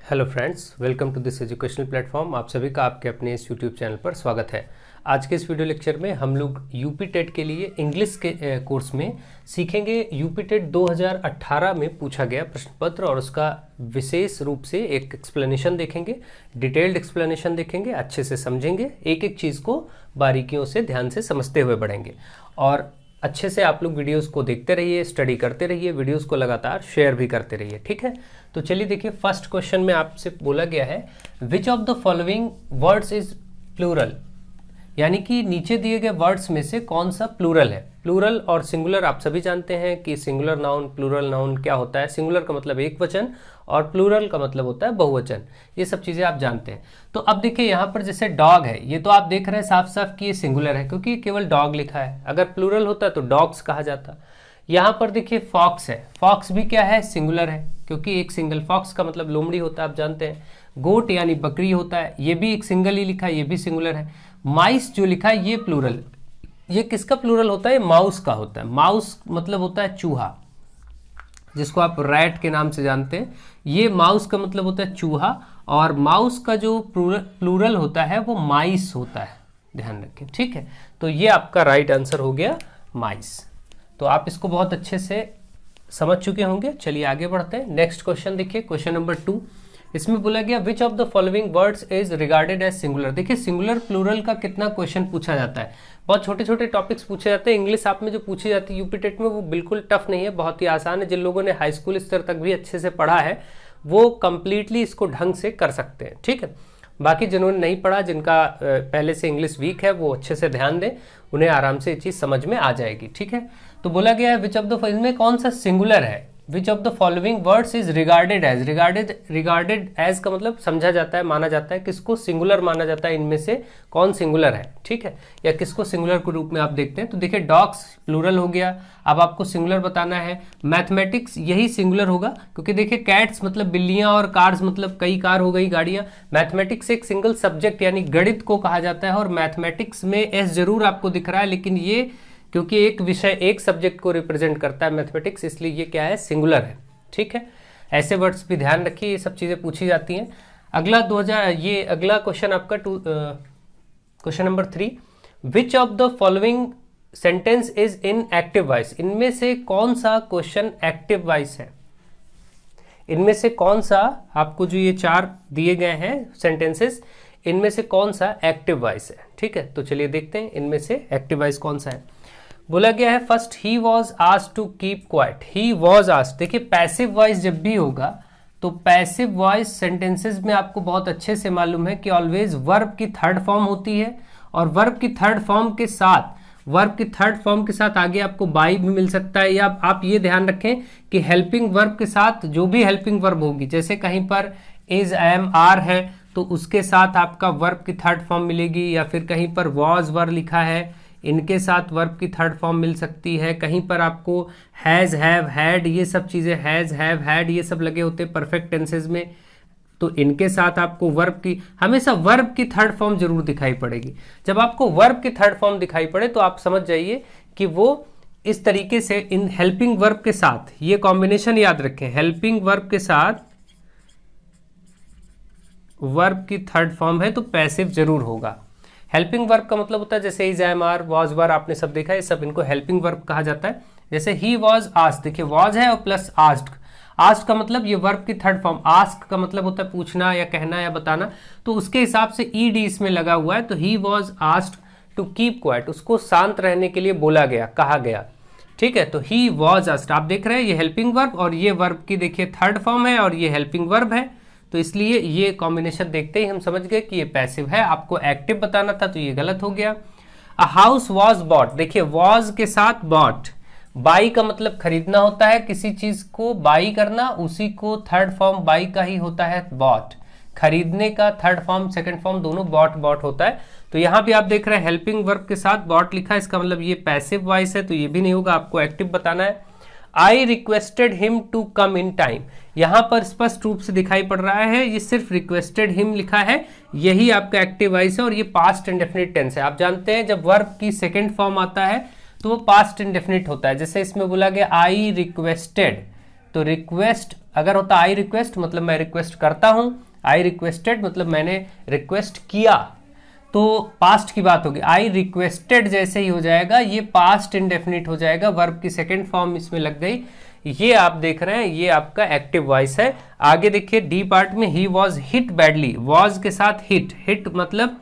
Hello friends, welcome to this educational platform. आप सभी का आपके अपने इस यूट्यूब चैनल पर स्वागत है। आज के इस वीडियो लेक्चर में हम लोग यूपी टेट के लिए इंग्लिश के कोर्स में सीखेंगे यूपी टेट 2018 में पूछा गया प्रश्न पत्र और उसका विशेष रूप से एक एक्सप्लेनेशन देखेंगे, डिटेल्ड एक्सप्लेनेशन देखेंगे, अच्छे से समझेंगे, एक एक चीज़ को बारीकियों से ध्यान से समझते हुए बढ़ेंगे और अच्छे से आप लोग वीडियोस को देखते रहिए, स्टडी करते रहिए, वीडियोस को लगातार शेयर भी करते रहिए। ठीक है, तो चलिए देखिए, फर्स्ट क्वेश्चन में आपसे बोला गया है which of the following words is plural, यानी कि नीचे दिए गए वर्ड्स में से कौन सा प्लूरल है। प्लूरल और सिंगुलर आप सभी जानते हैं कि सिंगुलर नाउन, प्लूरल नाउन क्या होता है। सिंगुलर का मतलब एक वचन और प्लूरल का मतलब होता है बहुवचन। ये सब चीज़ें आप जानते हैं। तो अब देखिए यहाँ पर जैसे डॉग है, ये तो आप देख रहे हैं साफ साफ कि ये सिंगुलर है क्योंकि केवल डॉग लिखा है। अगर प्लूरल होता तो डॉग्स कहा जाता। यहाँ पर देखिए फॉक्स है, फॉक्स भी क्या है, सिंगुलर है क्योंकि एक सिंगल। फॉक्स का मतलब लोमड़ी होता है, आप जानते हैं। गोट यानी बकरी होता है, ये भी एक सिंगल ही लिखा है, ये भी सिंगुलर है। माइस जो लिखा है ये प्लूरल, ये किसका प्लूरल होता है, माउस का होता है। माउस मतलब होता है चूहा, जिसको आप रैट के नाम से जानते हैं। ये माउस का मतलब होता है चूहा और माउस का जो प्लूरल होता है वो माइस होता है, ध्यान रखें। ठीक है, तो ये आपका राइट आंसर हो गया माइस। तो आप इसको बहुत अच्छे से समझ चुके होंगे। चलिए आगे बढ़ते हैं। नेक्स्ट क्वेश्चन देखिए, क्वेश्चन नंबर 2। इसमें बोला गया which of the following words is regarded as singular. देखिए सिंगुलर प्लूरल का कितना क्वेश्चन पूछा जाता है। बहुत छोटे छोटे टॉपिक्स पूछे जाते हैं। इंग्लिश आप में जो पूछी जाती है यूपी टेट में वो बिल्कुल टफ नहीं है, बहुत ही आसान है। जिन लोगों ने हाई स्कूल स्तर तक भी अच्छे से पढ़ा है वो कंप्लीटली इसको ढंग से कर सकते हैं। ठीक है, बाकी जिन्होंने नहीं पढ़ा, जिनका पहले से इंग्लिश वीक है, वो अच्छे से ध्यान दें, उन्हें आराम से ये चीज़ समझ में आ जाएगी। ठीक है, तो बोला गया है विच ऑफ द, इसमें कौन सा सिंगुलर है। Which of the following words is regarded as. Regarded as का मतलब समझा जाता है, माना जाता है। किसको सिंगुलर माना जाता है, इनमें से कौन सिंगुलर है। ठीक है, या किसको सिंगुलर के रूप में आप देखते हैं। तो देखिए डॉग्स प्लूरल हो गया, अब आपको सिंगुलर बताना है। मैथमेटिक्स यही सिंगुलर होगा क्योंकि देखिए कैट्स मतलब बिल्लियां और कार्स मतलब कई कार हो गई, गाड़ियां। मैथमेटिक्स एक सिंगल सब्जेक्ट यानी गणित को कहा जाता है और मैथमेटिक्स में एस जरूर आपको दिख रहा है, लेकिन ये क्योंकि एक विषय एक सब्जेक्ट को रिप्रेजेंट करता है मैथमेटिक्स, इसलिए ये क्या है, सिंगुलर है। ठीक है, ऐसे वर्ड्स भी ध्यान रखिए, ये सब चीज़ें पूछी जाती हैं। अगला अगला क्वेश्चन आपका question number 3। Which of the following sentence is in active voice. इनमें से कौन सा क्वेश्चन एक्टिव वॉइस है। इनमें से कौन सा, आपको जो ये 4 दिए गए हैं सेंटेंसेस, इनमें से कौन सा एक्टिव वॉइस है। ठीक है, तो चलिए देखते हैं इनमें से एक्टिव वॉइस कौन सा है। बोला गया है first he was asked to keep quiet. He was asked, देखिए पैसिव वॉइस जब भी होगा तो पैसिव वॉइस सेंटेंसेस में आपको बहुत अच्छे से मालूम है कि ऑलवेज वर्ब की थर्ड फॉर्म होती है और वर्ब की थर्ड फॉर्म के साथ आगे आपको बाई भी मिल सकता है। या आप ये ध्यान रखें कि हेल्पिंग वर्ब के साथ जो भी हेल्पिंग वर्ब होगी, जैसे कहीं पर इज, एम, आर है तो उसके साथ आपका वर्ब की थर्ड फॉर्म मिलेगी, या फिर कहीं पर वॉज वर लिखा है, इनके साथ वर्ब की थर्ड फॉर्म मिल सकती है। कहीं पर आपको हैज़, हैव, हैड, ये सब चीज़ें, हैज़, हैव, हैड, ये सब लगे होते हैं परफेक्ट टेंसेज में, तो इनके साथ आपको वर्ब की, हमेशा वर्ब की थर्ड फॉर्म जरूर दिखाई पड़ेगी। जब आपको वर्ब की थर्ड फॉर्म दिखाई पड़े तो आप समझ जाइए कि वो इस तरीके से इन हेल्पिंग वर्ब के साथ, ये कॉम्बिनेशन याद रखें, हेल्पिंग वर्ब के साथ वर्ब की थर्ड फॉर्म है तो पैसिव जरूर होगा। हेल्पिंग वर्ब का मतलब होता है जैसे इज, एम, आर, वॉज, वर, आपने सब देखा है, सब इनको हेल्पिंग वर्ब कहा जाता है। जैसे ही वॉज आस्क्ड, देखिए वॉज है और प्लस आस्क्ड। आस्क्ड का मतलब ये वर्ब की थर्ड फॉर्म, आस्क का मतलब होता है पूछना या कहना या बताना, तो उसके हिसाब से ईडी इसमें लगा हुआ है। तो he was asked to keep quiet, उसको शांत रहने के लिए बोला गया, कहा गया। ठीक है, तो ही वॉज आस्क्ड, आप देख रहे हैं ये हेल्पिंग वर्ब और ये वर्ब की देखिए थर्ड फॉर्म है और ये हेल्पिंग वर्ब है, तो इसलिए ये कॉम्बिनेशन देखते ही हम समझ गए कि ये पैसिव है। आपको एक्टिव बताना था तो ये गलत हो गया। अ हाउस वॉज बॉट, देखिए वॉज के साथ बॉट, बाई का मतलब खरीदना होता है, किसी चीज को बाई करना, उसी को थर्ड फॉर्म बाई का ही होता है बॉट। खरीदने का थर्ड फॉर्म सेकंड फॉर्म दोनों बॉट होता है। तो यहां भी आप देख रहे हैं हेल्पिंग वर्ब के साथ बॉट लिखा है, इसका मतलब ये पैसिव वॉइस है, तो ये भी नहीं होगा, आपको एक्टिव बताना है। I requested him to come in time, यहां पर स्पष्ट रूप से दिखाई पड़ रहा है ये सिर्फ रिक्वेस्टेड हिम लिखा है, यही आपका एक्टिव वॉइस है और ये पास्ट इंडेफिनिट टेंस है। आप जानते हैं जब वर्ब की सेकंड फॉर्म आता है तो वो पास्ट इंडेफिनिट होता है। जैसे इसमें बोला गया आई रिक्वेस्टेड, तो रिक्वेस्ट अगर होता आई रिक्वेस्ट मतलब मैं रिक्वेस्ट करता हूं, आई रिक्वेस्टेड मतलब मैंने रिक्वेस्ट किया, तो पास्ट की बात होगी। आई रिक्वेस्टेड जैसे ही हो जाएगा ये पास्ट इंडेफिनिट हो जाएगा, वर्ब की सेकेंड फॉर्म इसमें लग गई। ये आप देख रहे हैं ये आपका एक्टिव वॉइस है। आगे देखिए डी पार्ट में he was hit badly, was के साथ हिट, हिट मतलब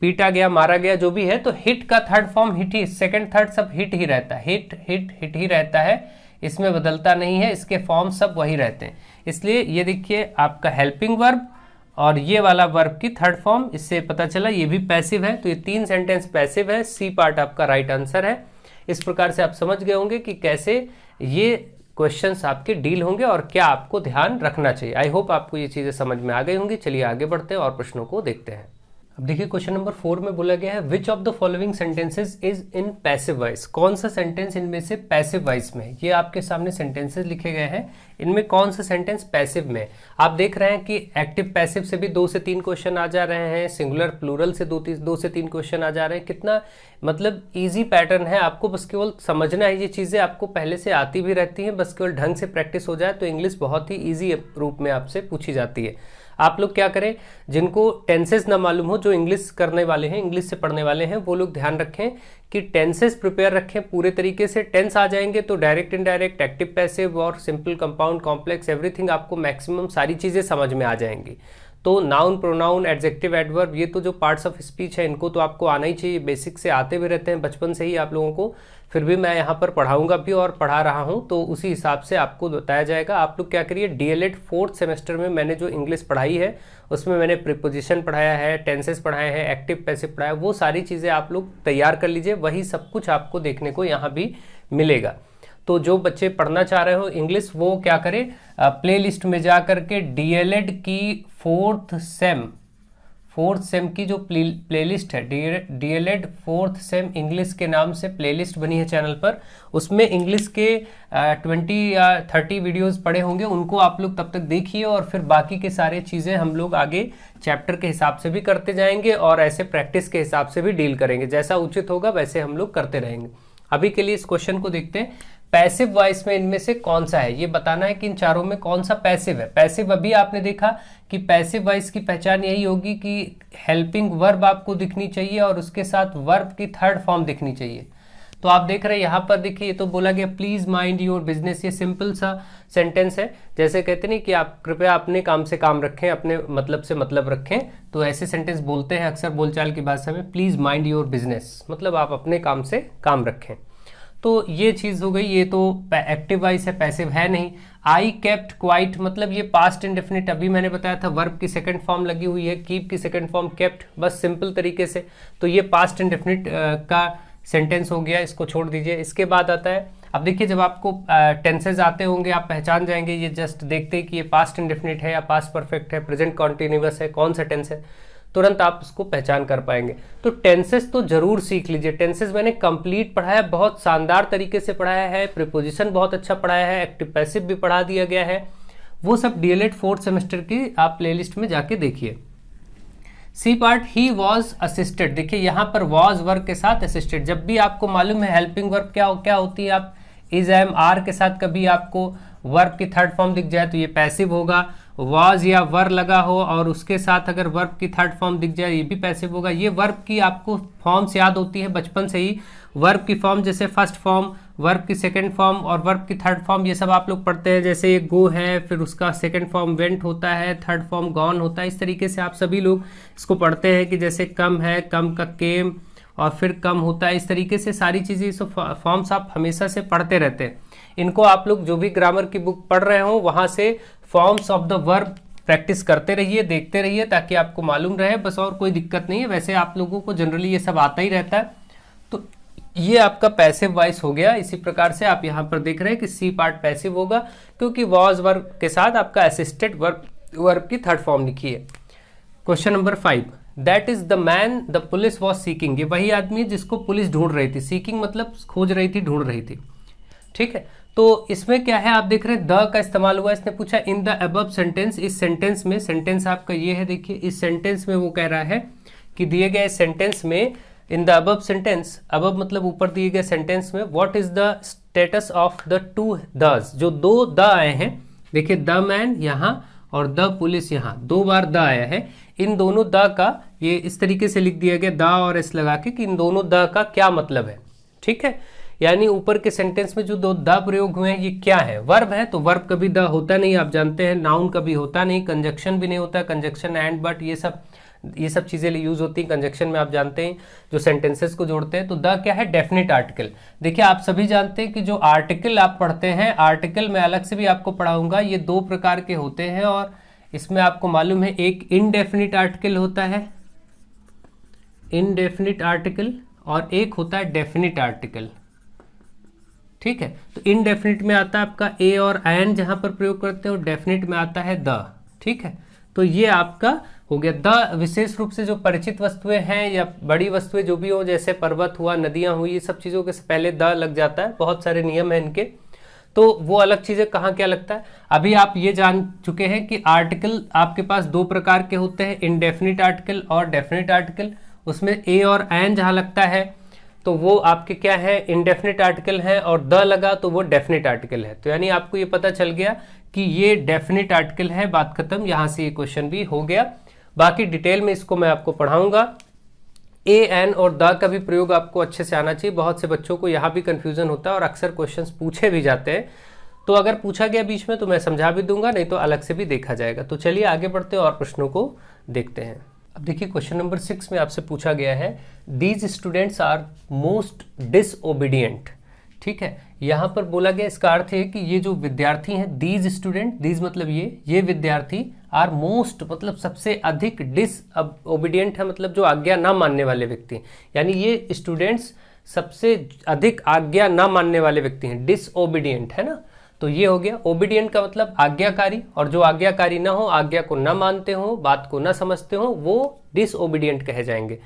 पीटा गया, मारा गया, जो भी है, तो हिट का थर्ड फॉर्म हिट ही, सेकंड थर्ड सब हिट ही रहता है, हिट हिट हिट ही रहता है, इसमें बदलता नहीं है, इसके फॉर्म सब वही रहते हैं। इसलिए ये देखिए आपका हेल्पिंग वर्ब और ये वाला वर्ब की थर्ड फॉर्म, इससे पता चला ये भी पैसिव है। तो ये 3 सेंटेंस पैसिव है, सी पार्ट आपका राइट आंसर है। इस प्रकार से आप समझ गए होंगे कि कैसे ये क्वेश्चंस आपके डील होंगे और क्या आपको ध्यान रखना चाहिए। आई होप आपको ये चीज़ें समझ में आ गई होंगी। चलिए आगे बढ़ते हैं और प्रश्नों को देखते हैं। अब देखिए क्वेश्चन नंबर 4 में बोला गया है which of the following sentences is in passive voice, कौन सा सेंटेंस इनमें से पैसिव वॉइस में। ये आपके सामने सेंटेंसेस लिखे गए हैं, इनमें कौन सा सेंटेंस पैसिव में। आप देख रहे हैं कि एक्टिव पैसिव से भी 2 से 3 क्वेश्चन आ जा रहे हैं, सिंगुलर प्लूरल से 2 से 3 क्वेश्चन आ जा रहे हैं। कितना मतलब इजी पैटर्न है, आपको बस केवल समझना है। ये चीज़ें आपको पहले से आती भी रहती हैं, बस केवल ढंग से प्रैक्टिस हो जाए तो इंग्लिश बहुत ही ईजी रूप में आपसे पूछी जाती है। आप लोग क्या करें, जिनको टेंसेस ना मालूम हो, जो इंग्लिश करने वाले हैं, इंग्लिश से पढ़ने वाले हैं, वो लोग ध्यान रखें कि टेंसेस प्रिपेयर रखें पूरे तरीके से। टेंस आ जाएंगे तो डायरेक्ट इनडायरेक्ट, एक्टिव पैसिव और सिंपल कंपाउंड कॉम्प्लेक्स एवरीथिंग आपको मैक्सिमम सारी चीज़ें समझ में आ जाएंगी। तो नाउन प्रोनाउन एडजेक्टिव एडवर्ब ये तो जो पार्ट्स ऑफ स्पीच है इनको तो आपको आना ही चाहिए, बेसिक से आते भी रहते हैं बचपन से ही आप लोगों को। फिर भी मैं यहाँ पर पढ़ाऊंगा भी और पढ़ा रहा हूँ, तो उसी हिसाब से आपको बताया जाएगा। आप लोग क्या करिए, डीएलएड 4th सेमेस्टर में मैंने जो इंग्लिश पढ़ाई है उसमें मैंने प्रीपोजिशन पढ़ाया है, टेंसेस पढ़ाए हैं, एक्टिव पैसिव पढ़ाया, वो सारी चीज़ें आप लोग तैयार कर लीजिए, वही सब कुछ आपको देखने को यहाँ भी मिलेगा। तो जो बच्चे पढ़ना चाह रहे हो इंग्लिश वो क्या करें, प्ले लिस्ट में जा करके डीएलएड की 4th सेम की जो प्लेलिस्ट है, डीएलएड 4th सेम इंग्लिश के नाम से प्लेलिस्ट बनी है चैनल पर, उसमें इंग्लिश के 20 या 30 वीडियोस पड़े होंगे, उनको आप लोग तब तक देखिए और फिर बाकी के सारे चीज़ें हम लोग आगे चैप्टर के हिसाब से भी करते जाएंगे और ऐसे प्रैक्टिस के हिसाब से भी डील करेंगे। जैसा उचित होगा वैसे हम लोग करते रहेंगे। अभी के लिए इस क्वेश्चन को देखते हैं, पैसिव वॉइस में इनमें से कौन सा है, ये बताना है कि इन चारों में कौन सा पैसिव है। पैसिव अभी आपने देखा कि पैसिव वॉइस की पहचान यही होगी कि हेल्पिंग वर्ब आपको दिखनी चाहिए और उसके साथ वर्ब की थर्ड फॉर्म दिखनी चाहिए। तो आप देख रहे हैं यहाँ पर देखिए, ये तो बोला गया प्लीज माइंड योर बिजनेस, ये सिंपल सा सेंटेंस है। जैसे कहते नहीं कि आप कृपया अपने काम से काम रखें, अपने मतलब से मतलब रखें, तो ऐसे सेंटेंस बोलते हैं अक्सर बोलचाल की भाषा में, प्लीज माइंड योर बिजनेस मतलब आप अपने काम से काम रखें। तो ये चीज़ हो गई, ये तो एक्टिव वॉइस है, पैसिव है नहीं। आई केप्ट क्वाइट मतलब ये पास्ट इंडेफिनिट, अभी मैंने बताया था वर्ब की सेकंड फॉर्म लगी हुई है, कीप की सेकंड फॉर्म केप्ट, बस सिंपल तरीके से। तो ये पास्ट इंडेफिनिट का सेंटेंस हो गया, इसको छोड़ दीजिए। इसके बाद आता है, अब देखिए जब आपको टेंसेज आते होंगे आप पहचान जाएंगे, ये जस्ट देखते हैं कि ये पास्ट इंडेफिनिट है या पास्ट परफेक्ट है, प्रेजेंट कॉन्टिन्यूअस है, कौन सा टेंस है, तुरंत आप उसको पहचान कर पाएंगे। तो टेंसेस तो जरूर सीख लीजिए, टेंसेस मैंने कंप्लीट पढ़ाया, बहुत शानदार तरीके से पढ़ाया है, प्रीपोजिशन बहुत अच्छा पढ़ाया है, एक्टिव पैसिव भी पढ़ा दिया गया है, वो सब डीएलएड 4th सेमेस्टर की आप प्लेलिस्ट में जाके देखिए। C part, he was assisted, देखिए यहाँ पर वॉज वर्ब के साथ असिस्टेड। जब भी आपको मालूम है हेल्पिंग वर्ब क्या होती है, आप इज एम आर के साथ कभी आपको वर्ब की थर्ड फॉर्म दिख जाए तो ये पैसिव होगा, वॉज या वर लगा हो और उसके साथ अगर वर्ब की थर्ड फॉर्म दिख जाए ये भी पैसिव होगा। ये वर्ब की आपको फॉर्म्स याद होती है बचपन से ही, वर्ब की फॉर्म जैसे फर्स्ट फॉर्म, वर्ब की सेकंड फॉर्म और वर्ब की थर्ड फॉर्म, ये सब आप लोग पढ़ते हैं। जैसे ये गो है, फिर उसका सेकंड फॉर्म वेंट होता है, थर्ड फॉर्म गॉन होता है, इस तरीके से आप सभी लोग इसको पढ़ते हैं कि जैसे कम है, कम का केम और फिर कम होता है, इस तरीके से सारी चीज़ें इस फॉर्म्स आप हमेशा से पढ़ते रहते हैं। इनको आप लोग जो भी ग्रामर की बुक पढ़ रहे हो वहाँ से forms of the verb practice करते रहिए, देखते रहिए, ताकि आपको मालूम रहे, बस और कोई दिक्कत नहीं है। वैसे आप लोगों को जनरली ये सब आता ही रहता है। तो ये आपका पैसिव वॉइस हो गया। इसी प्रकार से आप यहाँ पर देख रहे हैं कि सी पार्ट पैसिव होगा क्योंकि वॉज वर्ब के साथ आपका असिस्टेड वर्ब की थर्ड फॉर्म लिखी है। Question number 5, that is the man the police was seeking, ये वही आदमी है जिसको पुलिस ढूंढ रही थी। सीकिंग मतलब खोज रही थी, ढूंढ रही थी, ठीक है। तो इसमें क्या है, आप देख रहे हैं द का इस्तेमाल हुआ। इसने पूछा इन द अबव सेंटेंस, इस सेंटेंस में, सेंटेंस आपका ये है, देखिए इस सेंटेंस में वो कह रहा है कि दिए गए सेंटेंस में, in the above sentence, above मतलब ऊपर दिए गए सेंटेंस में, what is the status of the two दस, जो दो द आए हैं, देखिए द मैन यहाँ और द पुलिस यहाँ, दो बार द आया है, इन दोनों द का ये इस तरीके से लिख दिया गया द और एस लगा के कि इन दोनों द का क्या मतलब है, ठीक है। यानी ऊपर के सेंटेंस में जो दो द प्रयोग हुए हैं ये क्या है, वर्ब है, तो वर्ब कभी द होता नहीं, आप जानते हैं। नाउन कभी होता नहीं, कंजक्शन भी नहीं होता, कंजक्शन एंड बट ये सब चीज़ें यूज होती हैं कंजक्शन में, आप जानते हैं, जो सेंटेंसेस को जोड़ते हैं। तो द क्या है, डेफिनेट आर्टिकल। देखिए आप सभी जानते हैं कि जो आर्टिकल आप पढ़ते हैं, आर्टिकल मैं अलग से भी आपको पढ़ाऊंगा, ये दो प्रकार के होते हैं, और इसमें आपको मालूम है एक इनडेफिनिट आर्टिकल होता है, इनडेफिनिट आर्टिकल, और एक होता है डेफिनिट आर्टिकल, ठीक है। तो इनडेफिनिट में आता है आपका ए और एन जहां पर प्रयोग करते हैं, और डेफिनिट में आता है द, ठीक है। तो ये आपका हो गया। द विशेष रूप से जो परिचित वस्तुएं हैं या बड़ी वस्तुएं जो भी हो, जैसे पर्वत हुआ, नदियां हुई, ये सब चीज़ों के पहले द लग जाता है, बहुत सारे नियम हैं इनके, तो वो अलग चीज़ें कहाँ क्या लगता है। अभी आप ये जान चुके हैं कि आर्टिकल आपके पास दो प्रकार के होते हैं, इनडेफिनिट आर्टिकल और डेफिनिट आर्टिकल। उसमें ए और एन जहाँ लगता है तो वो आपके क्या है, इनडेफिनिट आर्टिकल है, और द लगा तो वो डेफिनिट आर्टिकल है। तो यानी आपको ये पता चल गया कि ये डेफिनिट आर्टिकल है, बात खत्म। यहाँ से ये क्वेश्चन भी हो गया। बाकी डिटेल में इसको मैं आपको पढ़ाऊंगा। ए एन और द का भी प्रयोग आपको अच्छे से आना चाहिए। बहुत से बच्चों को यहाँ भी कंफ्यूजन होता है और अक्सर क्वेश्चंस पूछे भी जाते हैं, तो अगर पूछा गया बीच में तो मैं समझा भी दूंगा, नहीं तो अलग से भी देखा जाएगा। तो चलिए आगे बढ़ते हैं और प्रश्नों को देखते हैं। अब देखिए क्वेश्चन नंबर 6 में आपसे पूछा गया है, these students are most disobedient, ठीक है। यहाँ पर बोला गया, इसका अर्थ है कि ये जो विद्यार्थी हैं, दीज स्टूडेंट, दीज मतलब ये विद्यार्थी, आर मोस्ट मतलब सबसे अधिक, डिसओबीडियंट है मतलब जो आज्ञा ना मानने वाले व्यक्ति हैं, यानी ये स्टूडेंट्स सबसे अधिक आज्ञा ना मानने वाले व्यक्ति हैं, डिसओबीडियंट है ना। तो ये हो गया। ओबीडियंट का मतलब आज्ञाकारी, और जो आज्ञाकारी ना हो, आज्ञा को ना मानते हो, बात को ना समझते हो, वो डिसओबीडियंट कहे जाएंगे।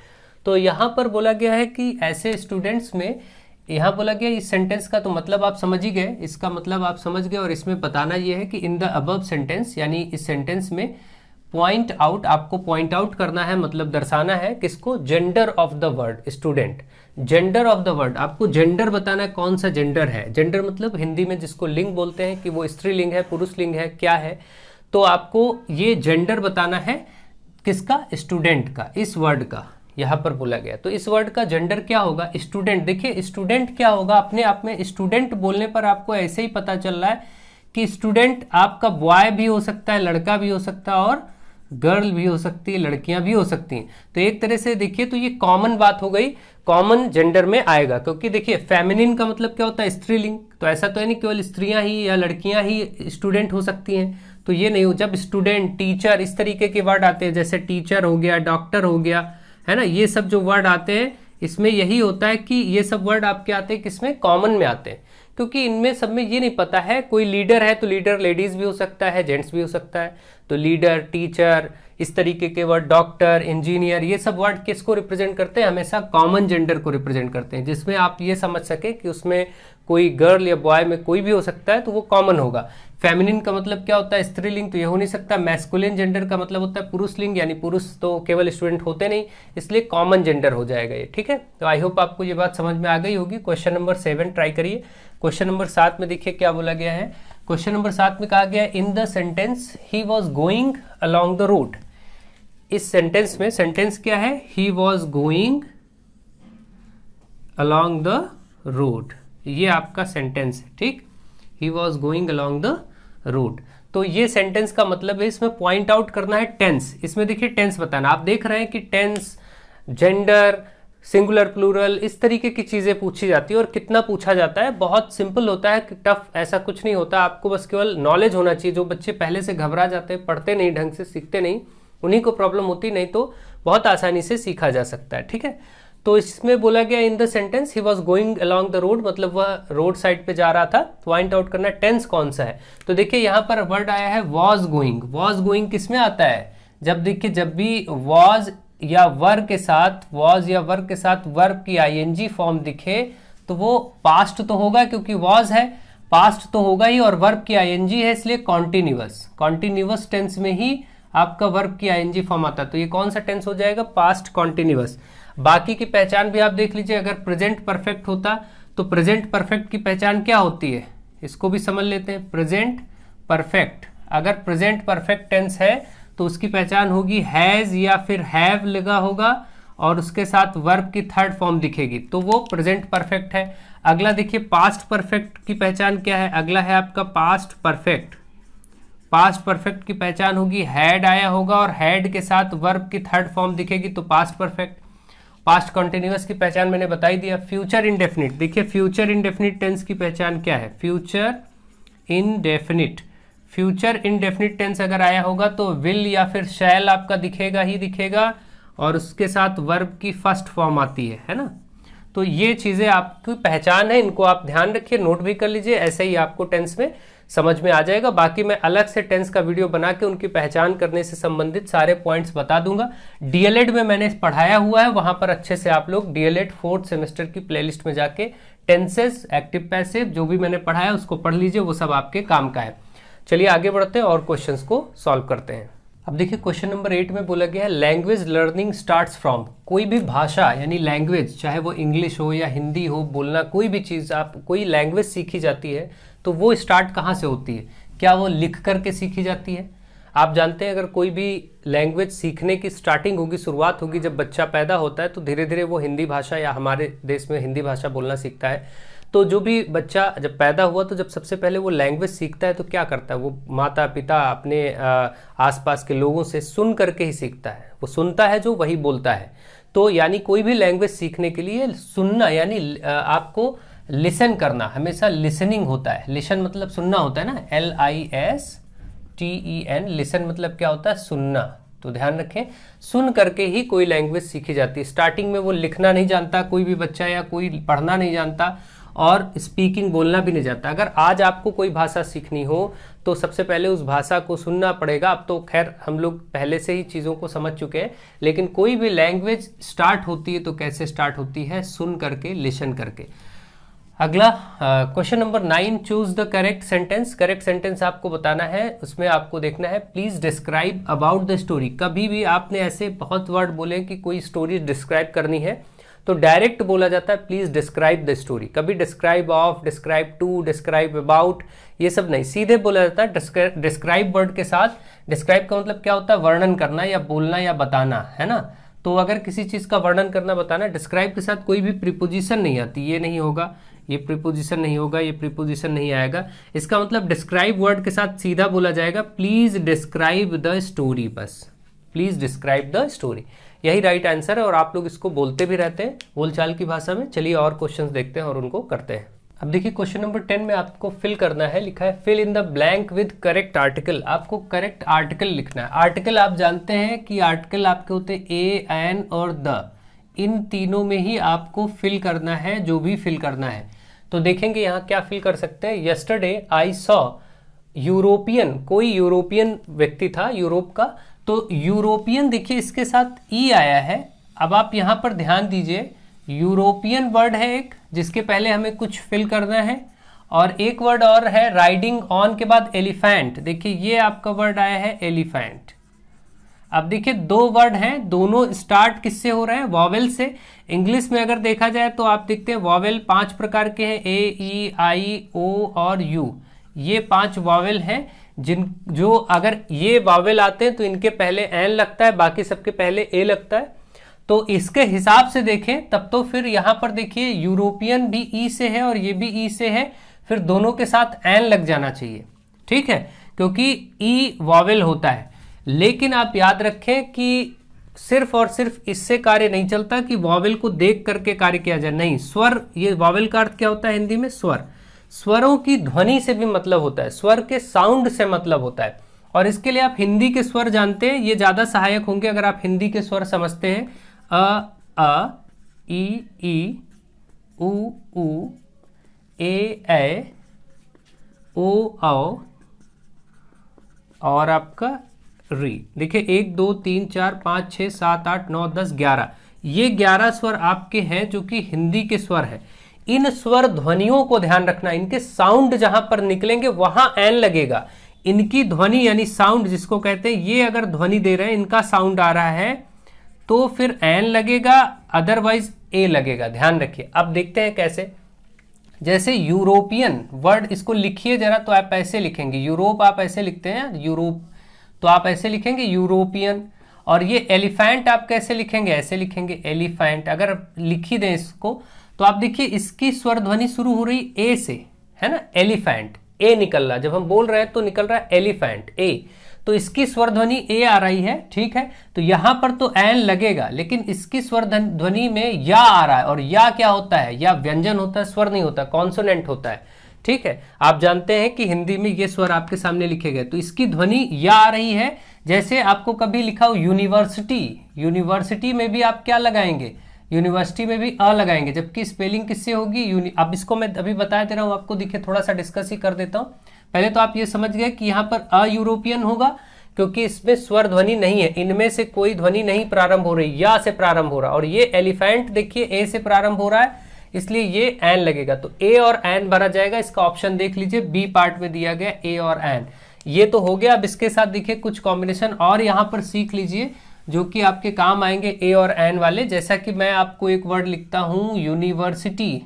तो यहाँ पर बोला गया है कि ऐसे स्टूडेंट्स में, यहाँ बोला गया इस सेंटेंस का तो मतलब आप समझ ही गए, इसका मतलब आप समझ गए, और इसमें बताना ये है कि इन द अबव सेंटेंस, यानी इस सेंटेंस में पॉइंट आउट, आपको पॉइंट आउट करना है, मतलब दर्शाना है किसको, gender of the word student. Gender of the word, आपको जेंडर बताना है, कौन सा जेंडर है। जेंडर मतलब हिंदी में जिसको लिंग बोलते हैं, कि वो स्त्रीलिंग है, पुरुष लिंग है, क्या है। तो आपको ये जेंडर बताना है किसका, स्टूडेंट का, इस वर्ड का यहाँ पर बोला गया। तो इस वर्ड का जेंडर क्या होगा, स्टूडेंट। देखिए स्टूडेंट क्या होगा, अपने आप में स्टूडेंट बोलने पर आपको ऐसे ही पता चल रहा है कि स्टूडेंट आपका बॉय भी हो सकता है, लड़का भी हो सकता है, और गर्ल भी हो सकती है, लड़कियां भी हो सकती हैं। तो एक तरह से देखिए तो ये कॉमन बात हो गई, कॉमन जेंडर में आएगा। क्योंकि देखिए फेमिनिन का मतलब क्या होता है, स्त्रीलिंग। तो ऐसा तो है नहीं केवल स्त्रियां ही या लड़कियां ही स्टूडेंट हो सकती हैं, तो ये नहीं हो। जब स्टूडेंट, टीचर, इस तरीके के वर्ड आते हैं, जैसे टीचर हो गया, डॉक्टर हो गया, है ना, ये सब जो वर्ड आते हैं इसमें यही होता है कि ये सब वर्ड आपके आते हैं किसमें, कॉमन में आते हैं। क्योंकि इनमें सब में ये नहीं पता है, कोई लीडर है तो लीडर लेडीज भी हो सकता है, जेंट्स भी हो सकता है। तो लीडर, टीचर, इस तरीके के वर्ड, डॉक्टर, इंजीनियर, ये सब वर्ड किसको रिप्रेजेंट करते हैं, हमेशा कॉमन जेंडर को रिप्रेजेंट करते हैं, जिसमें आप ये समझ सके कि उसमें कोई गर्ल या बॉय में कोई भी हो सकता है, तो वो कॉमन होगा। फेमिनिन का मतलब क्या होता है, स्त्रीलिंग, तो ये हो नहीं सकता। मैस्कुलिन जेंडर का मतलब होता है पुरुष लिंग, यानी पुरुष तो केवल स्टूडेंट होते नहीं, इसलिए कॉमन जेंडर हो जाएगा ये, ठीक है। तो आई होप आपको ये बात समझ में आ गई होगी। क्वेश्चन नंबर 7 ट्राई करिए। क्वेश्चन नंबर 7 में देखिए क्या बोला गया है। क्वेश्चन नंबर 7 में कहा गया है, in the sentence he was going along the road. इस सेंटेंस में, सेंटेंस क्या है, he was going along the road, ये आपका सेंटेंस है, ठीक। He was going along the road. तो ये सेंटेंस का मतलब है, इसमें पॉइंट आउट करना है टेंस। इसमें देखिए टेंस बताना, आप देख रहे हैं कि टेंस, जेंडर, सिंगुलर, प्लूरल, इस तरीके की चीजें पूछी जाती है। और कितना पूछा जाता है, बहुत सिंपल होता है, टफ ऐसा कुछ नहीं होता। आपको बस केवल नॉलेज होना चाहिए। जो बच्चे पहले से घबरा जाते हैं, पढ़ते नहीं ढंग से, सीखते नहीं, उन्हीं को प्रॉब्लम होती, नहीं तो बहुत आसानी से सीखा जा सकता है, ठीक है। तो इसमें बोला गया in the sentence he was going along the road, मतलब वह रोड साइड पे जा रहा था। पॉइंट आउट करना टेंस कौन सा है। तो देखिए यहाँ पर वर्ड आया है वॉज गोइंग। वॉज गोइंग किस में आता है, जब देखिए जब भी वॉज या वर्ब के साथ, वॉज या वर्ब के साथ वर्ब की आईएनजी फॉर्म दिखे तो वो पास्ट तो होगा, क्योंकि वॉज है, पास्ट तो होगा ही, और वर्ब की आईएनजी है, इसलिए कॉन्टिन्यूअस। कॉन्टिन्यूअस टेंस में ही आपका वर्ब की आईएनजी फॉर्म आता है। तो ये कौन सा टेंस हो जाएगा, पास्ट कॉन्टिन्यूअस। बाकी की पहचान भी आप देख लीजिए। अगर प्रेजेंट परफेक्ट होता तो प्रेजेंट परफेक्ट की पहचान क्या होती है, इसको भी समझ लेते हैं। प्रेजेंट परफेक्ट, अगर प्रेजेंट परफेक्ट टेंस है तो उसकी पहचान होगी हैज़ या फिर हैव लगा होगा और उसके साथ वर्ब की थर्ड फॉर्म दिखेगी, तो वो प्रेजेंट परफेक्ट है। अगला देखिए पास्ट परफेक्ट की पहचान क्या है, अगला है आपका पास्ट परफेक्ट। पास्ट परफेक्ट की पहचान होगी हैड आया होगा और हैड के साथ वर्ब की थर्ड फॉर्म दिखेगी, तो पास्ट परफेक्ट। पास्ट कॉन्टिन्यूअस की पहचान मैंने बता ही दिया। फ्यूचर इंडेफिनिट, देखिए फ्यूचर इंडेफिनिट टेंस की पहचान क्या है, future indefinite. Future indefinite tense अगर आया होगा तो विल या फिर शैल आपका दिखेगा ही दिखेगा और उसके साथ वर्ब की फर्स्ट फॉर्म आती है ना। तो ये चीज़ें आपकी पहचान है, इनको आप ध्यान रखिए, नोट भी कर लीजिए, ऐसे ही आपको टेंस में समझ में आ जाएगा। बाकी मैं अलग से टेंस का वीडियो बना के उनकी पहचान करने से संबंधित सारे पॉइंट्स बता दूंगा। डीएलएड में मैंने पढ़ाया हुआ है, वहां पर अच्छे से आप लोग डीएलएड 4th सेमेस्टर की प्लेलिस्ट में जाके टेंसेस, एक्टिव पैसिव जो भी मैंने पढ़ाया उसको पढ़ लीजिए, वो सब आपके काम का है। चलिए आगे बढ़ते हैं और क्वेश्चंस को सॉल्व करते हैं। अब देखिए क्वेश्चन नंबर 8 में बोला गया है लैंग्वेज लर्निंग स्टार्ट्स फ्रॉम। कोई भी भाषा यानी लैंग्वेज, चाहे वो इंग्लिश हो या हिंदी हो, बोलना कोई भी चीज़, आप कोई लैंग्वेज सीखी जाती है तो वो स्टार्ट कहाँ से होती है, क्या वो लिख करके सीखी जाती है? आप जानते हैं अगर कोई भी लैंग्वेज सीखने की स्टार्टिंग होगी, शुरुआत होगी जब बच्चा पैदा होता है, तो धीरे धीरे वो हिंदी भाषा या हमारे देश में हिंदी भाषा बोलना सीखता है। तो जो भी बच्चा जब पैदा हुआ तो जब सबसे पहले वो लैंग्वेज सीखता है तो क्या करता है, वो माता पिता अपने आसपास के लोगों से सुन करके ही सीखता है, वो सुनता है जो वही बोलता है। तो यानी कोई भी लैंग्वेज सीखने के लिए सुनना यानी आपको लिसन करना, हमेशा लिसनिंग होता है। लिसन मतलब सुनना होता है ना, LISTEN, लिसन मतलब क्या होता है, सुनना। तो ध्यान रखें, सुन करके ही कोई लैंग्वेज सीखी जाती है। स्टार्टिंग में वो लिखना नहीं जानता कोई भी बच्चा, या कोई पढ़ना नहीं जानता और स्पीकिंग बोलना भी नहीं जानता। अगर आज आपको कोई भाषा सीखनी हो तो सबसे पहले उस भाषा को सुनना पड़ेगा। अब तो खैर हम लोग पहले से ही चीज़ों को समझ चुके हैं, लेकिन कोई भी लैंग्वेज स्टार्ट होती है तो कैसे स्टार्ट होती है, सुन करके, लिसन करके। अगला question number 9, choose the correct sentence. Correct sentence आपको बताना है, उसमें आपको देखना है please describe about the story. कभी भी आपने ऐसे बहुत वर्ड बोले कि कोई स्टोरी डिस्क्राइब करनी है तो डायरेक्ट बोला जाता है प्लीज डिस्क्राइब द स्टोरी। कभी describe of, describe to, describe about, ये सब नहीं, सीधे बोला जाता है डिस्क्राइब वर्ड के साथ। डिस्क्राइब का मतलब क्या होता है, वर्णन करना या बोलना या बताना, है ना। तो अगर किसी चीज़ का वर्णन करना, बताना, डिस्क्राइब के साथ कोई भी प्रीपोजिशन नहीं आती, ये नहीं होगा, ये प्रीपोजिशन नहीं होगा, ये प्रीपोजिशन नहीं आएगा। इसका मतलब डिस्क्राइब वर्ड के साथ सीधा बोला जाएगा प्लीज डिस्क्राइब द स्टोरी, बस प्लीज डिस्क्राइब द स्टोरी, यही राइट आंसर है। और आप लोग इसको बोलते भी रहते हैं बोलचाल की भाषा में। चलिए और क्वेश्चंस देखते हैं और उनको करते हैं। अब देखिए क्वेश्चन नंबर 10 में आपको फिल करना है, लिखा है fill in the blank with correct article. आपको करेक्ट आर्टिकल लिखना है। आर्टिकल आप जानते हैं कि आर्टिकल आपके होते हैं ए, एन और द, इन तीनों में ही आपको फिल करना है जो भी फिल करना है। तो देखेंगे यहाँ क्या फिल कर सकते हैं। यस्टरडे आई सॉ यूरोपियन, कोई यूरोपियन व्यक्ति था यूरोप का, तो यूरोपियन देखिए इसके साथ ई आया है। अब आप यहाँ पर ध्यान दीजिए, यूरोपियन वर्ड है एक जिसके पहले हमें कुछ फिल करना है, और एक वर्ड और है राइडिंग ऑन के बाद एलिफेंट। देखिए ये आपका वर्ड आया है एलिफेंट। अब देखिए दो वर्ड हैं, दोनों स्टार्ट किससे हो रहे हैं, वॉवेल से। इंग्लिश में अगर देखा जाए तो आप देखते हैं वॉवेल 5 प्रकार के हैं, ए, ई, आई, ओ और यू। ये 5 वॉवेल हैं जो अगर ये वॉवेल आते हैं तो इनके पहले एन लगता है, बाकी सबके पहले ए लगता है। तो इसके हिसाब से देखें तब तो फिर यहाँ पर देखिए यूरोपियन भी ई से है और ये भी ई से है, फिर दोनों के साथ एन लग जाना चाहिए, ठीक है, क्योंकि ई वॉवेल होता है। लेकिन आप याद रखें कि सिर्फ और सिर्फ इससे कार्य नहीं चलता कि वॉवेल को देख करके कार्य किया जाए, नहीं। स्वर, ये वॉवेल का अर्थ क्या होता है हिंदी में, स्वर। स्वरों की ध्वनि से भी मतलब होता है, स्वर के साउंड से मतलब होता है। और इसके लिए आप हिंदी के स्वर जानते हैं, ये ज़्यादा सहायक होंगे अगर आप हिंदी के स्वर समझते हैं। अ, ई, उ, ए, ओ, और आपका री। देखिए 1 2 3 4 5 6 7 8 9 10 11, ये 11 स्वर आपके हैं जो कि हिंदी के स्वर है। इन स्वर ध्वनियों को ध्यान रखना, इनके साउंड जहां पर निकलेंगे वहां एन लगेगा। इनकी ध्वनि यानी साउंड जिसको कहते हैं, ये अगर ध्वनि दे रहे हैं, इनका साउंड आ रहा है तो फिर एन लगेगा, अदरवाइज ए लगेगा। ध्यान रखिए। अब देखते हैं कैसे। जैसे यूरोपियन वर्ड, इसको लिखिए जरा, तो आप ऐसे लिखेंगे, यूरोप आप ऐसे लिखते हैं यूरोप, तो आप ऐसे लिखेंगे यूरोपियन। और ये एलिफेंट आप कैसे लिखेंगे, ऐसे लिखेंगे एलिफेंट। अगर लिख ही दें इसको तो आप देखिए इसकी स्वर ध्वनि शुरू हो रही ए से, है ना, एलिफेंट, ए निकल रहा, जब हम बोल रहे हैं तो निकल रहा है एलिफेंट, ए, तो इसकी स्वर ध्वनि ए आ रही है, ठीक है। तो यहां पर तो एन लगेगा, लेकिन इसकी स्वर ध्वनि में या आ रहा है, और या क्या होता है, या व्यंजन होता है, स्वर नहीं होता, कॉन्सोनेंट होता है, ठीक है। आप जानते हैं कि हिंदी में ये स्वर आपके सामने लिखे गए, तो इसकी ध्वनि या आ रही है। जैसे आपको कभी लिखा हो यूनिवर्सिटी, यूनिवर्सिटी में भी आप क्या लगाएंगे, यूनिवर्सिटी में भी अ लगाएंगे, जबकि स्पेलिंग किससे होगी, अब इसको मैं अभी बता दे रहा हूं आपको, देखिए थोड़ा सा डिस्कस ही कर देता हूं। पहले तो आप ये समझ गए कि यहाँ पर अ यूरोपियन होगा, क्योंकि इसमें स्वर ध्वनि नहीं है, इनमें से कोई ध्वनि नहीं प्रारंभ हो रही, या से प्रारंभ हो रहा। और ये एलिफेंट देखिए ए से प्रारंभ हो रहा है, इसलिए ये एन लगेगा, तो ए और एन भरा जाएगा। इसका ऑप्शन देख लीजिए, बी पार्ट में दिया गया ए और एन। ये तो हो गया। अब इसके साथ देखिए कुछ कॉम्बिनेशन और यहाँ पर सीख लीजिए जो कि आपके काम आएंगे ए और एन वाले। जैसा कि मैं आपको एक वर्ड लिखता हूं यूनिवर्सिटी,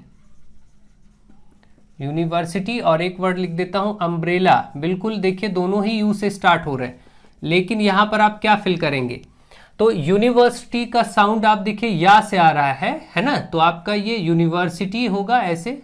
यूनिवर्सिटी, और एक वर्ड लिख देता हूं अम्ब्रेला। बिल्कुल देखिए दोनों ही यू से स्टार्ट हो रहे हैं, लेकिन यहां पर आप क्या फिल करेंगे, तो यूनिवर्सिटी का साउंड आप देखिए या से आ रहा है ना, तो आपका ये यूनिवर्सिटी होगा ऐसे,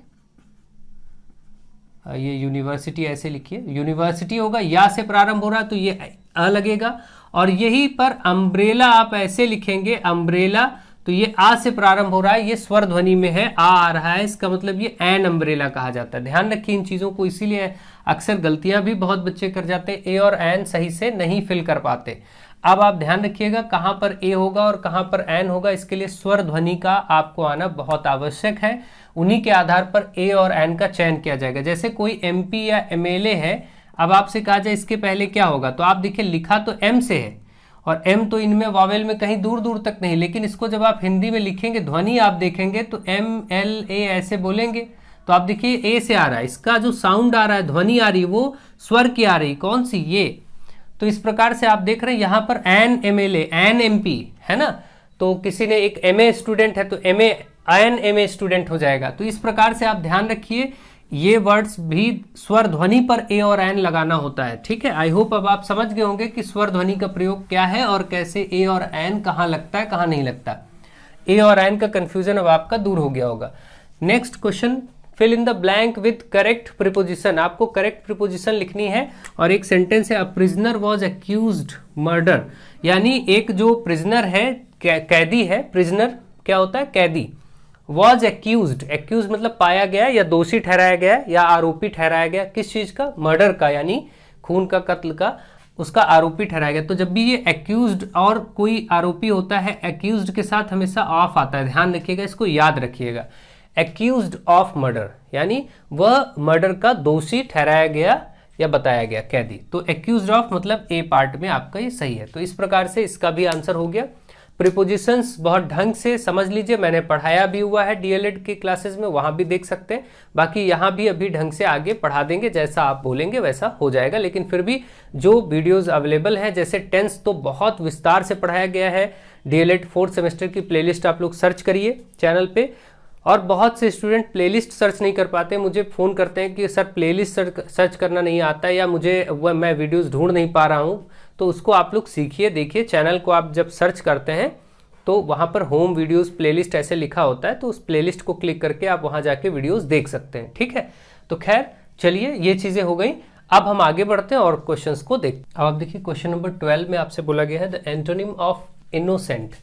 ये यूनिवर्सिटी ऐसे लिखिए, यूनिवर्सिटी होगा, या से प्रारंभ हो रहा है तो ये अ लगेगा। और यही पर अम्ब्रेला आप ऐसे लिखेंगे, अम्ब्रेला, तो ये आ से प्रारंभ हो रहा है, ये स्वर ध्वनि में है, आ रहा है, इसका मतलब ये एन अम्ब्रेला कहा जाता है। ध्यान रखिए इन चीजों को, इसीलिए अक्सर गलतियां भी बहुत बच्चे कर जाते हैं, ए और एन सही से नहीं फिल कर पाते। अब आप ध्यान रखिएगा कहां पर ए होगा और कहां पर एन होगा, इसके लिए स्वर ध्वनि का आपको आना बहुत आवश्यक है। उन्हीं के आधार पर ए और एन का चयन किया जाएगा। जैसे कोई एमपी या एमएलए है, अब आपसे कहा जाए इसके पहले क्या होगा, तो आप देखिए लिखा तो एम से है, और एम तो इनमें वावेल में कहीं दूर दूर तक नहीं, लेकिन इसको जब आप हिंदी में लिखेंगे, ध्वनि आप देखेंगे तो एम एल ए ऐसे बोलेंगे, तो आप देखिए ए से आ रहा है, इसका जो साउंड आ रहा है, ध्वनि आ रही, वो स्वर की आ रही, कौन सी, ये। तो इस प्रकार से आप देख रहे हैं यहाँ पर एन एमएलए, एन एमपी, है ना, तो किसी ने एक एमए स्टूडेंट है तो एमए एन एमए स्टूडेंट हो जाएगा। तो इस प्रकार से आप ध्यान रखिए, ये वर्ड्स भी स्वर ध्वनि पर ए और एन लगाना होता है, ठीक है। आई होप अब आप समझ गए होंगे कि स्वर ध्वनि का प्रयोग क्या है और कैसे ए और एन कहाँ लगता है, कहाँ नहीं लगता। ए और एन का कंफ्यूजन अब आपका दूर हो गया होगा। Next question, fill in the blank with correct preposition. आपको करेक्ट प्रीपोजिशन लिखनी है, और एक सेंटेंस है, a prisoner was accused murder, यानी एक जो प्रिजनर है, कैदी है, प्रिजनर क्या होता है, कैदी, वॉज एक्यूज्ड, एक्यूज मतलब पाया गया या दोषी ठहराया गया या आरोपी ठहराया गया, किस चीज का, मर्डर का, यानी खून का, कत्ल का, उसका आरोपी ठहराया गया। तो जब भी ये एक्यूज्ड और कोई आरोपी होता है, एक्यूज्ड के साथ हमेशा ऑफ आता है, ध्यान रखिएगा, इसको याद रखिएगा। एक्यूज्ड ऑफ मर्डर यानी वह मर्डर का दोषी ठहराया गया या बताया गया, कैदी। तो एक्यूज्ड ऑफ मतलब ए पार्ट में आपका ये सही है। तो इस प्रकार से इसका भी आंसर हो गया। प्रीपोजिशंस बहुत ढंग से समझ लीजिए, मैंने पढ़ाया भी हुआ है डीएलएड की क्लासेस में, वहां भी देख सकते हैं। बाकी यहाँ भी अभी ढंग से आगे पढ़ा देंगे, जैसा आप बोलेंगे वैसा हो जाएगा। लेकिन फिर भी जो वीडियोस अवेलेबल हैं, जैसे टेंस तो बहुत विस्तार से पढ़ाया गया है, डीएलएड 4th सेमेस्टर की प्लेलिस्ट आप लोग सर्च करिए चैनल पे। और बहुत से स्टूडेंट प्लेलिस्ट सर्च नहीं कर पाते, मुझे फ़ोन करते हैं कि सर प्लेलिस्ट सर्च करना नहीं आता है, या मुझे मैं वीडियोस ढूंढ नहीं पा रहा हूँ। तो उसको आप लोग सीखिए, देखिए चैनल को आप जब सर्च करते हैं तो वहाँ पर होम वीडियोस प्लेलिस्ट ऐसे लिखा होता है, तो उस प्लेलिस्ट को क्लिक करके आप वहाँ जाके वीडियोस देख सकते हैं, ठीक है। तो खैर चलिए, ये चीज़ें हो गई। अब हम आगे बढ़ते हैं और क्वेश्चंस को देखते हैं। अब आप देखिए क्वेश्चन नंबर 12 में आपसे बोला गया है the antonym of innocent.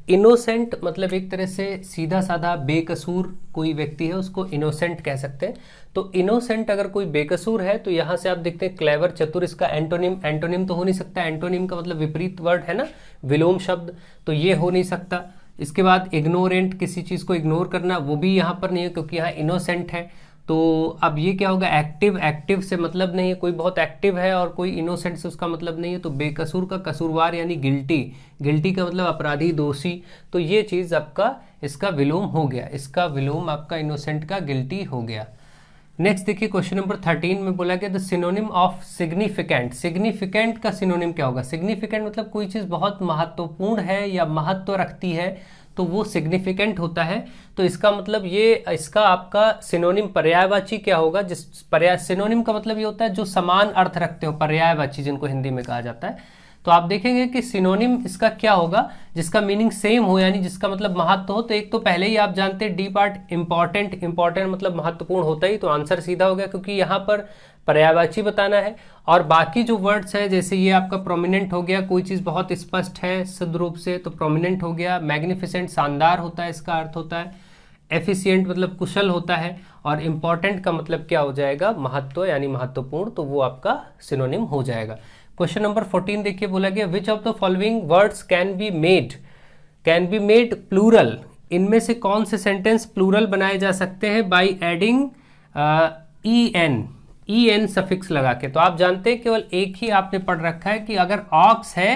Innocent मतलब एक तरह से सीधा साधा बेकसूर कोई व्यक्ति है, उसको इनोसेंट कह सकते हैं। तो इनोसेंट अगर कोई बेकसूर है तो यहाँ से आप देखते हैं क्लेवर, चतुर, इसका एंटोनिम, एंटोनिम तो हो नहीं सकता, एंटोनिम का मतलब विपरीत वर्ड है ना, विलोम शब्द, तो ये हो नहीं सकता। इसके बाद इग्नोरेंट, किसी चीज़ को इग्नोर करना, वो भी यहाँ पर नहीं है क्योंकि यहाँ इनोसेंट है। तो अब ये क्या होगा, एक्टिव, एक्टिव से मतलब नहीं है, कोई बहुत एक्टिव है और कोई इनोसेंट से उसका मतलब नहीं है। तो बेकसूर का कसूरवार यानी गिल्टी, गिल्टी का मतलब अपराधी, दोषी। तो ये चीज़ आपका इसका विलोम हो गया, इसका विलोम आपका इनोसेंट का गिल्टी हो गया। नेक्स्ट देखिए क्वेश्चन नंबर 13 में बोला गया the synonym of significant. Significant का सिनोनिम क्या होगा? सिग्निफिकेंट मतलब कोई चीज़ बहुत महत्वपूर्ण है या महत्व रखती है तो वो सिग्निफिकेंट होता है। तो इसका मतलब ये, इसका आपका सिनोनिम पर्यायवाची क्या होगा? जिस पर्याय, सिनोनिम का मतलब ये होता है जो समान अर्थ रखते हो, पर्यायवाची जिनको हिंदी में कहा जाता है। तो आप देखेंगे कि सिनोनिम इसका क्या होगा जिसका मीनिंग सेम हो, यानी जिसका मतलब महत्व हो। तो एक तो पहले ही आप जानते हैं डी पार्ट इंपॉर्टेंट, इंपॉर्टेंट मतलब महत्वपूर्ण होता ही, तो आंसर सीधा हो गया क्योंकि यहाँ पर पर्यायवाची बताना है। और बाकी जो वर्ड्स है जैसे ये आपका प्रोमिनेंट हो गया, कोई चीज़ बहुत स्पष्ट है शुद्ध रूप से तो प्रोमिनेंट हो गया। मैग्निफिसेंट शानदार होता है, इसका अर्थ होता है। एफिशिएंट मतलब कुशल होता है। और इम्पॉर्टेंट का मतलब क्या हो जाएगा? महत्व यानी महत्वपूर्ण, तो वो आपका सिनोनिम हो जाएगा। क्वेश्चन नंबर 14 देखिए, बोला गया which of the following words can be made plural. इनमें से कौन से सेंटेंस प्लूरल बनाए जा सकते हैं बाय एडिंग en सफिक्स लगा के। तो आप जानते हैं केवल एक ही आपने पढ़ रखा है कि अगर ऑक्स है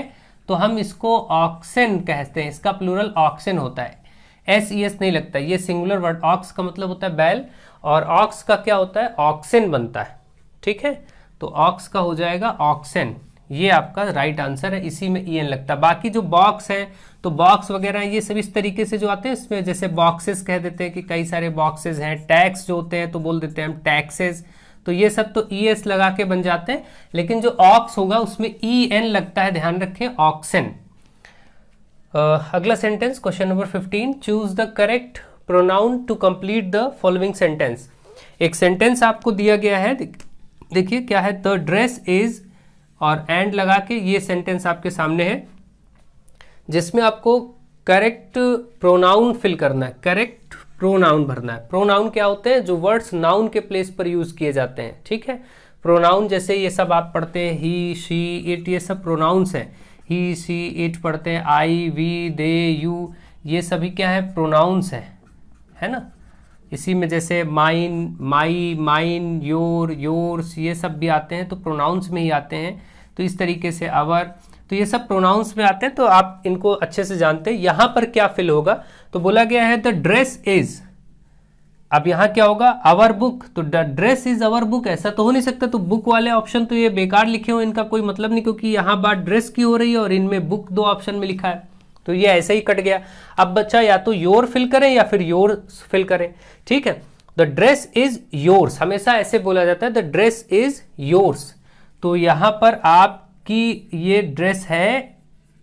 तो हम इसको ऑक्सन कहते हैं, इसका प्लूरल ऑक्सन होता है। SES नहीं लगता, ये सिंगुलर वर्ड। ऑक्स का मतलब होता है बैल और ऑक्स का क्या होता है? ऑक्सन बनता है, ठीक है। तो ऑक्स का हो जाएगा ऑक्सन, ये आपका राइट आंसर है, इसी में en लगता है। बाकी जो बॉक्स है तो बॉक्स वगैरह ये सब इस तरीके से जो आते हैं, इसमें जैसे बॉक्सेस कह देते हैं कि कई सारे बॉक्सेस हैं। टैक्स जो होते हैं तो बोल देते हैं हम टैक्सेस, तो ये सब तो ES लगा के बन जाते हैं। लेकिन जो ऑक्स होगा उसमें EN लगता है, ध्यान रखें, ऑक्सन। अगला sentence question number 15, choose the correct pronoun to complete the following sentence. एक सेंटेंस आपको दिया गया है, देखिए क्या है, द ड्रेस इज और एंड लगा के ये सेंटेंस आपके सामने है जिसमें आपको करेक्ट प्रोनाउन फिल करना है, करेक्ट प्रोनाउन भरना है। प्रोनाउन क्या होते हैं? जो वर्ड्स नाउन के प्लेस पर यूज किए जाते हैं, ठीक है। प्रोनाउन जैसे ये सब आप पढ़ते हैं, ही, शी, इट, ये सब प्रोनाउंस हैं। ही, शी, इट पढ़ते हैं, आई, वी, दे, यू, ये सभी क्या है? प्रोनाउंस हैं, है ना। इसी में जैसे mine, my, mine, your, yours, ये सब भी आते हैं तो प्रोनाउंस में ही आते हैं। तो इस तरीके से अवर, तो ये सब प्रोनाउंस में आते हैं, तो आप इनको अच्छे से जानते हैं। यहाँ पर क्या फिल होगा? तो बोला गया है द ड्रेस इज, अब यहाँ क्या होगा? आवर बुक, तो the dress is our book, ऐसा तो हो नहीं सकता। तो बुक वाले ऑप्शन तो ये बेकार लिखे हो, इनका कोई मतलब नहीं, क्योंकि यहाँ बात ड्रेस की हो रही है और इनमें बुक दो ऑप्शन में लिखा है, तो ये ऐसे ही कट गया। अब बच्चा या तो योर फिल करें या फिर योर फिल करें, ठीक है। द ड्रेस इज योर्स, हमेशा ऐसे बोला जाता है, द ड्रेस इज योर्स। तो यहां पर आपकी ये ड्रेस है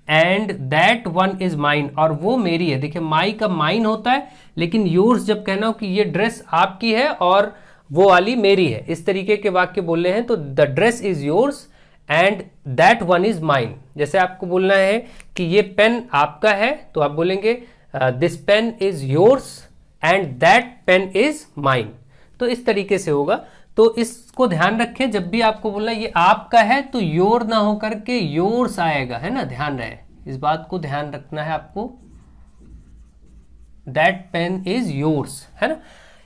and that one is mine, और वो मेरी है। देखिए माई का माइन होता है, लेकिन योर्स जब कहना हो कि ये ड्रेस आपकी है और वो वाली मेरी है, इस तरीके के वाक्य बोलने हैं तो the dress is yours and that one is mine. जैसे आपको बोलना है कि ये पेन आपका है तो आप बोलेंगे this pen is yours and that pen is mine. तो इस तरीके से होगा। तो इसको ध्यान रखें, जब भी आपको बोलना ये आपका है तो योर ना हो करके योर्स आएगा, है ना, ध्यान रहे, इस बात को ध्यान रखना है आपको। दैट पेन इज योर्स, है ना।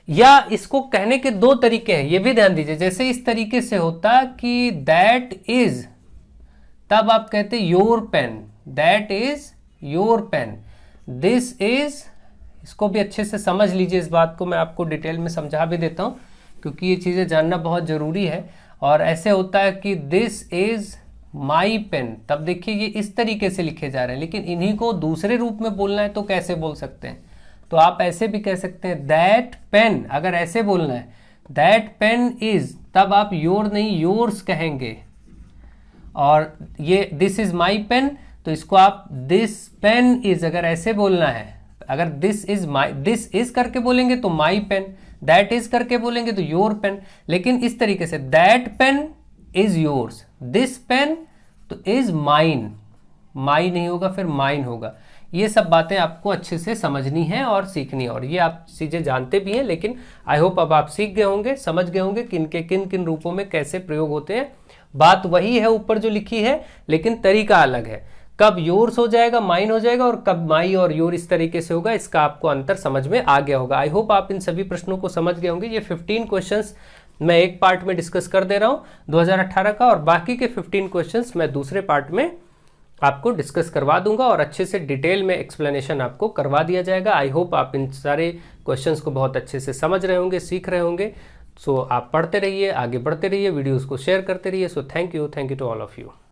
या इसको कहने के दो तरीके हैं, ये भी ध्यान दीजिए। जैसे इस तरीके से होता कि दैट इज, तब आप कहते your pen, that is your pen. This is, इसको भी अच्छे से समझ लीजिए, इस बात को मैं आपको डिटेल में समझा भी देता हूं क्योंकि ये चीजें जानना बहुत जरूरी है। और ऐसे होता है कि दिस इज माई पेन, तब देखिए ये इस तरीके से लिखे जा रहे हैं, लेकिन इन्हीं को दूसरे रूप में बोलना है तो कैसे बोल सकते हैं? तो आप ऐसे भी कह सकते हैं दैट पेन, अगर ऐसे बोलना है दैट पेन इज, तब आप योर नहीं योर्स कहेंगे। और ये दिस इज माई पेन, तो इसको आप दिस पेन इज, अगर ऐसे बोलना है, अगर this is my, this is करके बोलेंगे तो माई पेन, दैट इज करके बोलेंगे तो योर पेन। लेकिन इस तरीके से that pen is yours, this pen तो इज माइन, माई नहीं होगा फिर माइन होगा। ये सब बातें आपको अच्छे से समझनी है और सीखनी है, और ये आप चीजें जानते भी हैं, लेकिन आई होप अब आप सीख गए होंगे, समझ गए होंगे कि इनके किन किन रूपों में कैसे प्रयोग होते हैं। बात वही है ऊपर जो लिखी है, लेकिन तरीका अलग है। कब योर्स हो जाएगा, माइन हो जाएगा, और कब माई और योर इस तरीके से होगा, इसका आपको अंतर समझ में आ गया होगा। आई होप आप इन सभी प्रश्नों को समझ गए होंगे। ये 15 क्वेश्चंस मैं एक पार्ट में डिस्कस कर दे रहा हूं 2018 का, और बाकी के 15 क्वेश्चंस मैं दूसरे पार्ट में आपको डिस्कस करवा दूंगा और अच्छे से डिटेल में एक्सप्लेनेशन आपको करवा दिया जाएगा। आई होप आप इन सारे क्वेश्चंस को बहुत अच्छे से समझ रहे होंगे, सीख रहे होंगे। सो आप पढ़ते रहिए, आगे बढ़ते रहिए, वीडियोज़ को शेयर करते रहिए। So thank you to all of you.